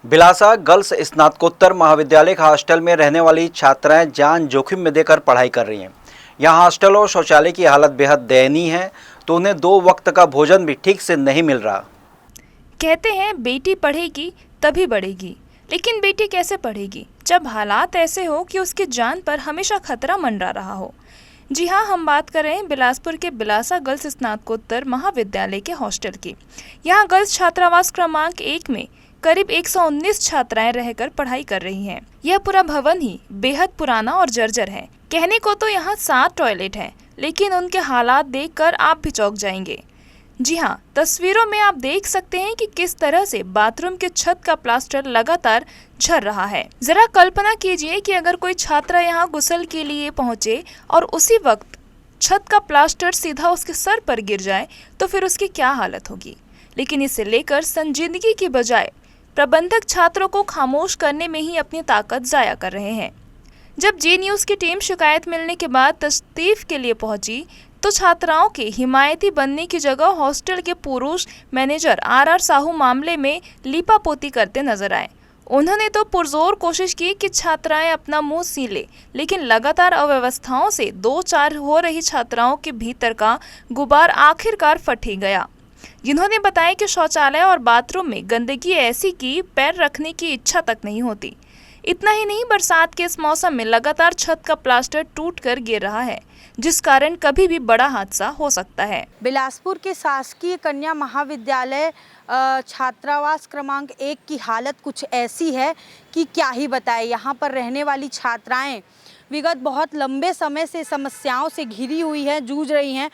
Bilasa girls स्नातकोत्तर महाविद्यालय का हॉस्टल में रहने वाली छात्राएं जान जोखिम में देकर पढ़ाई कर रही हैं। यहां हॉस्टल और शौचालय की हालत बेहद दयनीय है, तो उन्हें 2 वक्त का भोजन भी ठीक से नहीं मिल रहा। कहते हैं बेटी पढ़ेगी तभी बढ़ेगी, लेकिन बेटी कैसे पढ़ेगी जब हालात ऐसे हो कि उसकी जान पर हमेशा खतरा मंडरा रहा हो। जी हाँ, हम बात कर रहे हैं बिलासपुर के बिलासा गर्ल्स स्नातकोत्तर महाविद्यालय के हॉस्टल की। यहाँ गर्ल्स छात्रावास क्रमांक 1 में करीब 119 छात्राएं रहकर पढ़ाई कर रही हैं। यह पूरा भवन ही बेहद पुराना और जर्जर है। कहने को तो यहाँ 7 टॉयलेट हैं, लेकिन उनके हालात देखकर आप भी चौंक जाएंगे। जी हाँ, तस्वीरों में आप देख सकते हैं कि किस तरह से बाथरूम के छत का प्लास्टर लगातार झड़ रहा है। जरा कल्पना कीजिए कि अगर कोई छात्रा यहाँ गुसल के लिए पहुँचे और उसी वक्त छत का प्लास्टर सीधा उसके सर पर गिर जाए तो फिर उसकी क्या हालत होगी। लेकिन इसे लेकर संजीदगी की बजाय प्रबंधक छात्रों को खामोश करने में ही अपनी ताकत जाया कर रहे हैं। जब जी न्यूज़ की टीम शिकायत मिलने के बाद तस्दीफ के लिए पहुंची तो छात्राओं के हिमायती बनने की जगह हॉस्टल के पुरुष मैनेजर आर साहू मामले में लीपापोती करते नजर आए। उन्होंने तो पुरजोर कोशिश की कि छात्राएं अपना मुंह सी ले, लेकिन लगातार अव्यवस्थाओं से 2-4 हो रही छात्राओं के भीतर का गुबार आखिरकार फट ही गया। जिन्होंने बताया कि शौचालय और बाथरूम में गंदगी ऐसी कि पैर रखने की इच्छा तक नहीं होती। इतना ही नहीं, बरसात के इस मौसम में लगातार छत का प्लास्टर टूटकर गिर रहा है, जिस कारण कभी भी बड़ा हादसा हो सकता है। बिलासपुर के शासकीय कन्या महाविद्यालय छात्रावास क्रमांक 1 की हालत कुछ ऐसी है कि क्या ही बताएं। यहाँ पर रहने वाली छात्राएं विगत बहुत लंबे समय से समस्याओं से घिरी हुई हैं, जूझ रही हैं।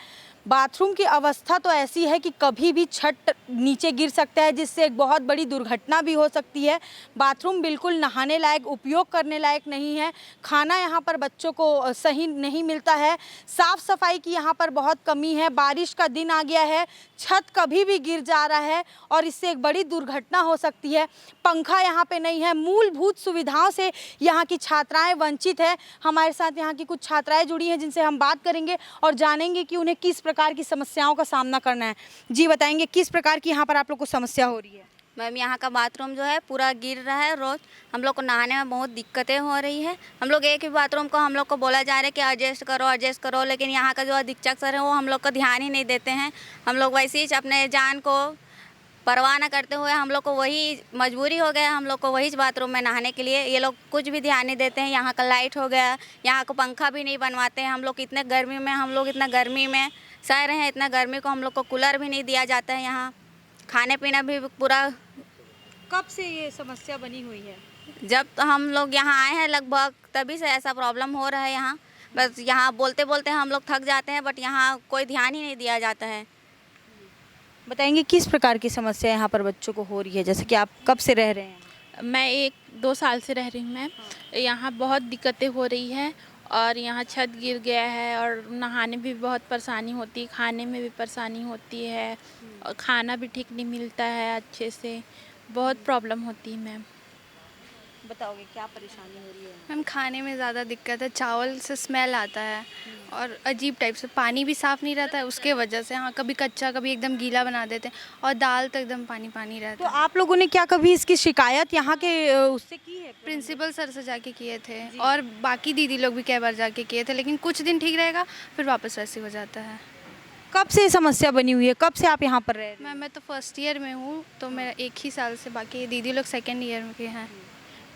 बाथरूम की अवस्था तो ऐसी है कि कभी भी छत नीचे गिर सकता है, जिससे एक बहुत बड़ी दुर्घटना भी हो सकती है। बाथरूम बिल्कुल नहाने लायक, उपयोग करने लायक नहीं है। खाना यहाँ पर बच्चों को सही नहीं मिलता है। साफ़ सफाई की यहाँ पर बहुत कमी है। बारिश का दिन आ गया है, छत कभी भी गिर जा रहा है और इससे एक बड़ी दुर्घटना हो सकती है। पंखा यहाँ पे नहीं है। मूलभूत सुविधाओं से यहाँ की छात्राएँ वंचित है। हमारे साथ यहाँ की कुछ छात्राएँ जुड़ी हैं, जिनसे हम बात करेंगे और जानेंगे कि उन्हें किस प्रकार की समस्याओं का सामना करना है। जी बताएंगे, किस प्रकार की यहाँ पर आप लोग को समस्या हो रही है? मैम, यहाँ का बाथरूम जो है पूरा गिर रहा है। रोज़ हम लोग को नहाने में बहुत दिक्कतें हो रही है। हम लोग एक ही बाथरूम को हम लोग को बोला जा रहा है कि एडजस्ट करो, लेकिन यहाँ का जो अधीक्षक सर है वो हम लोग को ध्यान ही नहीं देते हैं। हम लोग वैसे ही अपने जान को परवाह न करते हुए हम लोग को वही मजबूरी हो गया, हम लोग को वही बाथरूम में नहाने के लिए। ये लोग कुछ भी ध्यान नहीं देते हैं। यहाँ का लाइट हो गया, यहाँ को पंखा भी नहीं बनवाते हैं। हम लोग इतने गर्मी में सह रहे हैं। इतना गर्मी को हम लोग को कूलर भी नहीं दिया जाता है। यहाँ खाने पीना भी पूरा। कब से ये समस्या बनी हुई है? जब तो हम लोग यहाँ आए हैं लगभग तभी से ऐसा प्रॉब्लम हो रहा है। यहाँ बस यहाँ बोलते बोलते हम लोग थक जाते हैं, बट यहाँ कोई ध्यान ही नहीं दिया जाता है। बताएंगे किस प्रकार की समस्या यहाँ पर बच्चों को हो रही है? जैसे कि आप कब से रह रहे हैं? मैं 1-2 साल से रह रही हूँ मैम। यहाँ बहुत दिक्कतें हो रही है और यहाँ छत गिर गया है और नहाने भी बहुत परेशानी होती है, खाने में भी परेशानी होती है और खाना भी ठीक नहीं मिलता है अच्छे से। बहुत प्रॉब्लम होती है मैम। बताओगे क्या परेशानी हो रही है? मैम, खाने में ज़्यादा दिक्कत है। चावल से स्मेल आता है और अजीब टाइप से, पानी भी साफ़ नहीं रहता है उसके वजह से। हाँ, कभी कच्चा कभी एकदम गीला बना देते हैं और दाल तो एकदम पानी पानी रहता तो है। आप लोगों ने क्या कभी इसकी शिकायत यहाँ के उससे की है? प्रिंसिपल सर से जाके किए थे और बाकी दीदी लोग भी कई बार जाके किए थे, लेकिन कुछ दिन ठीक रहेगा फिर वापस वैसे हो जाता है। कब से ये समस्या बनी हुई है? कब से आप यहाँ पर रह रहे हैं? मैम, मैं तो फर्स्ट ईयर में हूँ, तो मेरा 1 ही साल से, बाकी दीदी लोग सेकेंड ईयर में के हैं।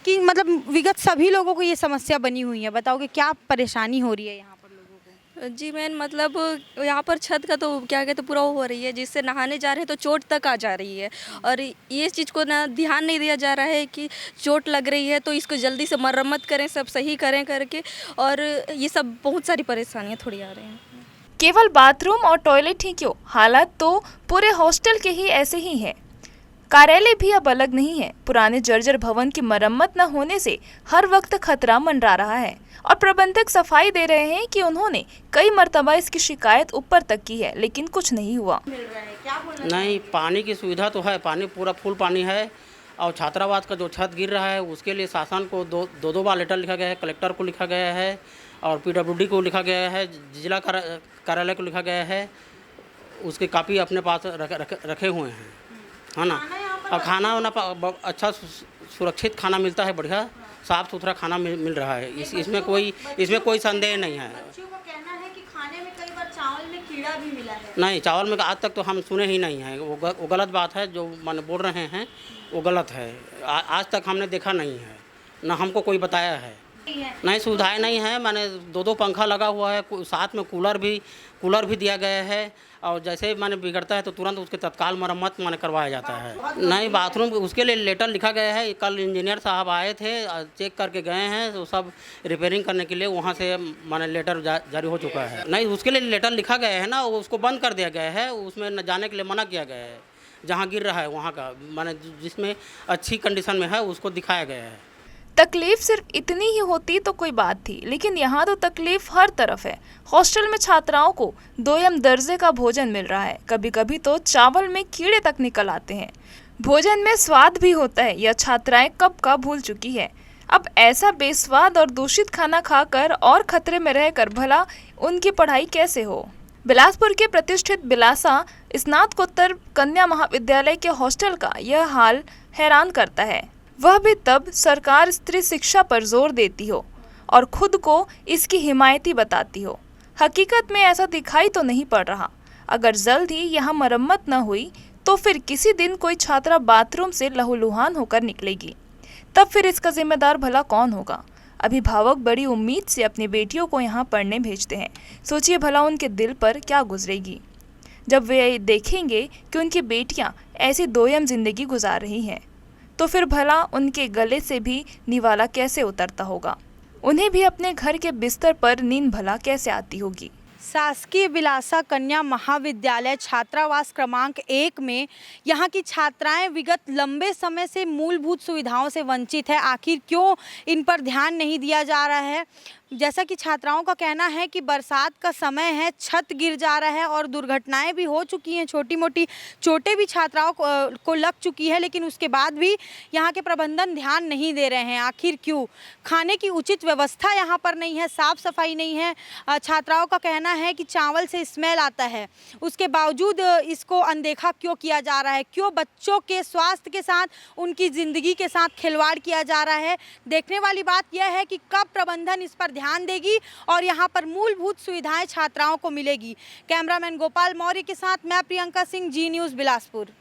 कि मतलब विगत सभी लोगों को ये समस्या बनी हुई है। बताओगे क्या परेशानी हो रही है यहाँ पर लोगों को? जी मैम, मतलब यहाँ पर छत का तो क्या कहते पूरा हो रही है, जिससे नहाने जा रहे हैं तो चोट तक आ जा रही है। और ये चीज़ को ना ध्यान नहीं दिया जा रहा है कि चोट लग रही है तो इसको जल्दी से मरम्मत करें, सब सही करें करके। और ये सब बहुत सारी परेशानियाँ थोड़ी आ रही हैं। केवल बाथरूम और टॉयलेट ही क्यों, हालात तो पूरे हॉस्टल के ही ऐसे ही हैं। कार्यालय भी अब अलग नहीं है। पुराने जर्जर भवन की मरम्मत न होने से हर वक्त खतरा मंडरा रहा है और प्रबंधक सफाई दे रहे हैं कि उन्होंने कई मर्तबा इसकी शिकायत ऊपर तक की है, लेकिन कुछ नहीं हुआ। नहीं, पानी की सुविधा तो है, पानी पूरा फुल पानी है। और छात्रावास का जो छत गिर रहा है उसके लिए शासन को दो बार लेटर लिखा गया है, कलेक्टर को लिखा गया है और PWD को लिखा गया है, जिला कार्यालय को लिखा गया है। उसकी कापी अपने पास रखे हुए हैं, है ना। और खाना वाना अच्छा सुरक्षित खाना मिलता है, बढ़िया साफ़ सुथरा खाना मिल रहा है। इसमें कोई संदेह नहीं है। बच्चों का कहना है कि खाने में कई बार चावल में कीड़ा भी मिला है। नहीं, चावल में आज तक तो हम सुने ही नहीं हैं। वो गलत बात है, जो माने बोल रहे हैं वो गलत है। आज तक हमने देखा नहीं है, ना हमको कोई बताया है। नहीं, सुविधाएं नहीं है। माने दो पंखा लगा हुआ है, साथ में कूलर भी दिया गया है। और जैसे माने बिगड़ता है तो तुरंत उसके तत्काल मरम्मत माने करवाया जाता है। नहीं, बाथरूम उसके लिए लेटर लिखा गया है। कल इंजीनियर साहब आए थे, चेक करके गए हैं, तो सब रिपेयरिंग करने के लिए वहाँ से माने लेटर जारी हो चुका है। नहीं, उसके लिए लेटर लिखा गया है ना, उसको बंद कर दिया गया है। उसमें न जाने के लिए मना किया गया है। जहाँ गिर रहा है वहाँ का माने जिसमें अच्छी कंडीशन में है उसको दिखाया गया है। तकलीफ सिर्फ इतनी ही होती तो कोई बात थी, लेकिन यहाँ तो तकलीफ हर तरफ है। हॉस्टल में छात्राओं को दोयम दर्जे का भोजन मिल रहा है। कभी कभी तो चावल में कीड़े तक निकल आते हैं। भोजन में स्वाद भी होता है, यह छात्राएं कब का भूल चुकी है। अब ऐसा बेस्वाद और दूषित खाना खाकर और खतरे में रहकर भला उनकी पढ़ाई कैसे हो। बिलासपुर के प्रतिष्ठित बिलासा स्नातकोत्तर कन्या महाविद्यालय के हॉस्टल का यह हाल हैरान करता है, वह भी तब सरकार स्त्री शिक्षा पर जोर देती हो और खुद को इसकी हिमायती बताती हो। हकीकत में ऐसा दिखाई तो नहीं पड़ रहा। अगर जल्द ही यहाँ मरम्मत न हुई तो फिर किसी दिन कोई छात्रा बाथरूम से लहूलुहान होकर निकलेगी, तब फिर इसका जिम्मेदार भला कौन होगा। अभिभावक बड़ी उम्मीद से अपनी बेटियों को यहाँ पढ़ने भेजते हैं। सोचिए भला उनके दिल पर क्या गुजरेगी जब वे देखेंगे कि उनकी बेटियाँ ऐसी दोयम जिंदगी गुजार रही हैं। तो फिर भला उनके गले से भी निवाला कैसे उतरता होगा, उन्हें भी अपने घर के बिस्तर पर नींद भला कैसे आती होगी। शासकीय बिलासा कन्या महाविद्यालय छात्रावास क्रमांक 1 में यहाँ की छात्राएं विगत लंबे समय से मूलभूत सुविधाओं से वंचित है। आखिर क्यों इन पर ध्यान नहीं दिया जा रहा है। जैसा कि छात्राओं का कहना है कि बरसात का समय है, छत गिर जा रहा है और दुर्घटनाएं भी हो चुकी हैं, छोटी मोटी चोटें भी छात्राओं को लग चुकी है, लेकिन उसके बाद भी यहाँ के प्रबंधन ध्यान नहीं दे रहे हैं। आखिर क्यों? खाने की उचित व्यवस्था यहाँ पर नहीं है, साफ़ सफाई नहीं है। छात्राओं का कहना है कि चावल से स्मेल आता है, उसके बावजूद इसको अनदेखा क्यों किया जा रहा है। क्यों बच्चों के स्वास्थ्य के साथ, उनकी ज़िंदगी के साथ खिलवाड़ किया जा रहा है। देखने वाली बात यह है कि कब प्रबंधन इस पर ध्यान देगी और यहाँ पर मूलभूत सुविधाएं छात्राओं को मिलेगी। कैमरामैन गोपाल मौर्य के साथ मैं प्रियंका सिंह, जी न्यूज़ बिलासपुर।